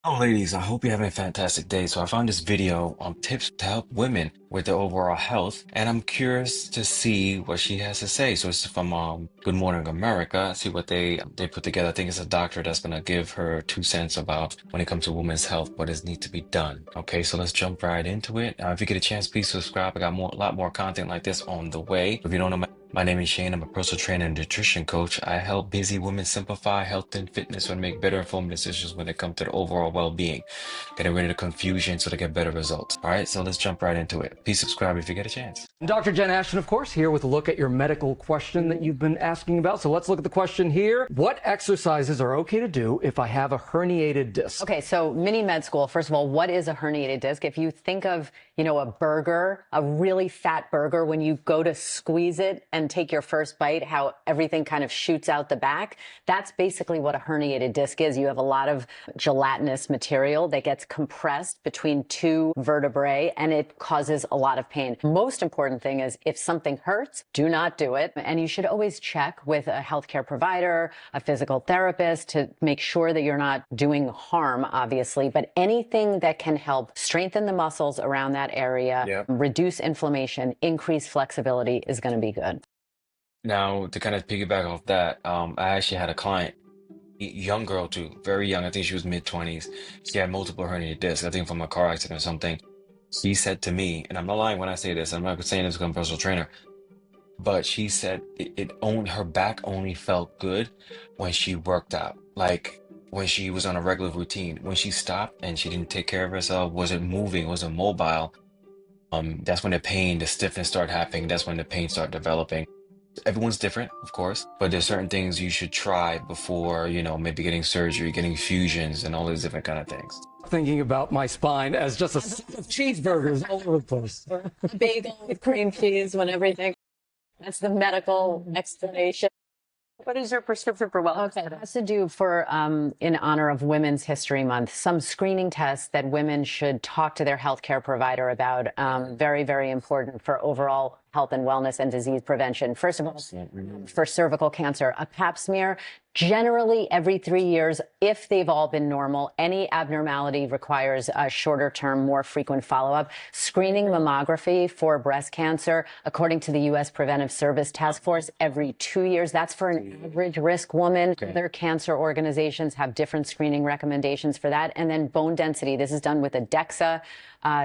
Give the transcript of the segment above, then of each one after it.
Oh, ladies, I hope you're having a fantastic day. So I found this video on tips to help women with their overall health, and I'm curious to see what she has to say. So it's from Good Morning America. See what they put together. I think it's a doctor that's gonna give her 2 cents about when it comes to women's health, what is need to be done. Okay, so let's jump right into it. If you get a chance, please subscribe. I got a lot more content like this on the way. If you don't know my name is Shane. I'm a personal trainer and nutrition coach. I help busy women simplify health and fitness and make better informed decisions when it comes to their overall well-being, getting rid of the confusion so they get better results. All right, so let's jump right into it. Please subscribe if you get a chance. Dr. Jen Ashton, of course, here with a look at your medical question that you've been asking about. So let's look at the question here. What exercises are okay to do if I have a herniated disc? Okay, so mini med school, first of all, what is a herniated disc? If you think of, a burger, a really fat burger, when you go to squeeze it and take your first bite, how everything kind of shoots out the back, that's basically what a herniated disc is. You have a lot of gelatinous material that gets compressed between two vertebrae and it causes a lot of pain. Most important thing is if something hurts, do not do it. And you should always check with a healthcare provider, a physical therapist to make sure that you're not doing harm, obviously, but anything that can help strengthen the muscles around that area, Yep. reduce inflammation, increase flexibility is going to be good. Now, to kind of piggyback off that, I actually had a client, young girl too, very young. I think she was mid-20s. She had multiple herniated discs, I think from a car accident or something. She said to me, and I'm not lying when I say this, I'm not saying this because I'm a personal trainer, but she said her back only felt good when she worked out. Like when she was on a regular routine. When she stopped and she didn't take care of herself, wasn't moving, wasn't mobile, that's when the pain, the stiffness started happening. That's when the pain started developing. Everyone's different, of course, but there's certain things you should try before, maybe getting surgery, getting fusions, and all these different kind of things. Thinking about my spine as just a set of cheeseburgers all over the place. A bagel with cream cheese when everything. That's the medical explanation. What is your prescription for wellness? Okay, it has to do for, in honor of Women's History Month, some screening tests that women should talk to their healthcare provider about. Very, very important for overall health and wellness and disease prevention. First of all, for cervical cancer, a pap smear, generally every 3 years, if they've all been normal. Any abnormality requires a shorter term, more frequent follow-up. Screening mammography for breast cancer, according to the U.S. Preventive Service Task Force, every 2 years. That's for an average risk woman. Okay. Other cancer organizations have different screening recommendations for that. And then bone density. This is done with a DEXA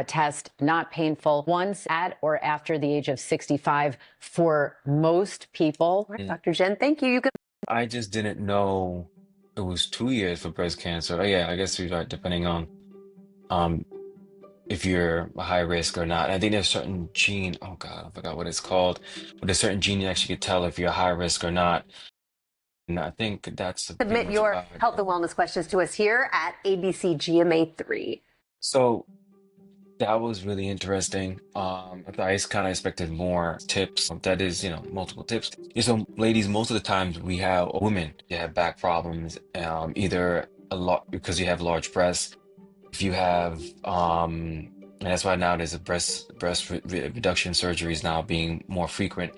test, not painful, once at or after the age of 65 for most people. Dr. Jen, thank you. You could I just didn't know it was 2 years for breast cancer. Oh, yeah, I guess you're right, depending on um if you're a high risk or not. I think there's certain gene, oh God, I forgot what it's called, but there's certain gene you actually could tell if you're high risk or not. And I think that's pretty submit much your about it. health and wellness questions to us here at ABC GMA3. So that was really interesting. I kind of expected more tips. That is, multiple tips. Yeah, so, ladies, most of the times we have women that have back problems, either a lot because you have large breasts. If you have, and that's why now there's a reduction surgeries now being more frequent.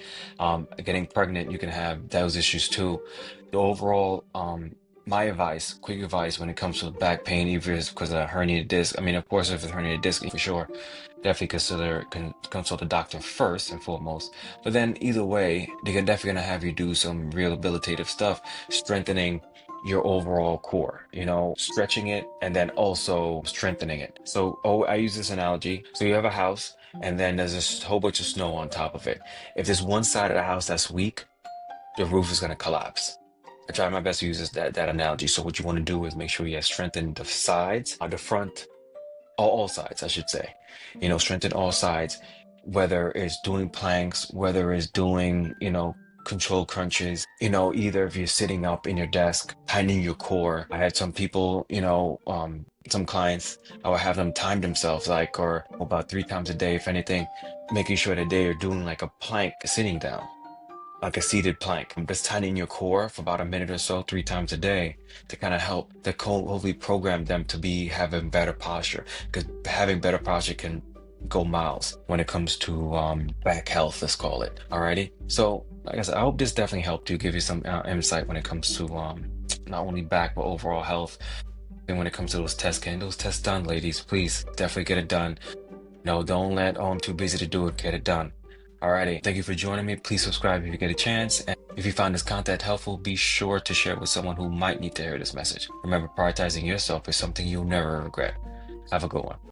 Getting pregnant, you can have those issues too. The overall, my advice, quick advice when it comes to back pain, even if it's because of a herniated disc. I mean, of course, if it's herniated disc, for sure, definitely consult the doctor first and foremost. But then either way, they're definitely gonna have you do some rehabilitative stuff, strengthening your overall core, stretching it and then also strengthening it. So, I use this analogy. So you have a house and then there's a whole bunch of snow on top of it. If there's one side of the house that's weak, the roof is going to collapse. I try my best to use that analogy. So what you want to do is make sure you have strengthened the sides, the front, all sides, I should say. Strengthen all sides, whether it's doing planks, whether it's doing, control crunches, either if you're sitting up in your desk, tightening your core. I had some people, some clients, I would have them time themselves, or about 3 times a day, if anything, making sure that they are doing like a plank sitting down, like a seated plank. Just tightening your core for about a minute or so, 3 times a day, to kind of help to hopefully program them to be having better posture, because having better posture can go miles when it comes to back health, let's call it. Alrighty. So like I said, I hope this definitely helped you, give you some insight when it comes to not only back but overall health. And when it comes to those tests, getting those tests done, ladies, please definitely get it done. No, don't let, oh, I'm too busy to do it. Get it done. Alrighty. Thank you for joining me. Please subscribe if you get a chance. And if you found this content helpful, be sure to share it with someone who might need to hear this message. Remember, prioritizing yourself is something you'll never regret. Have a good one.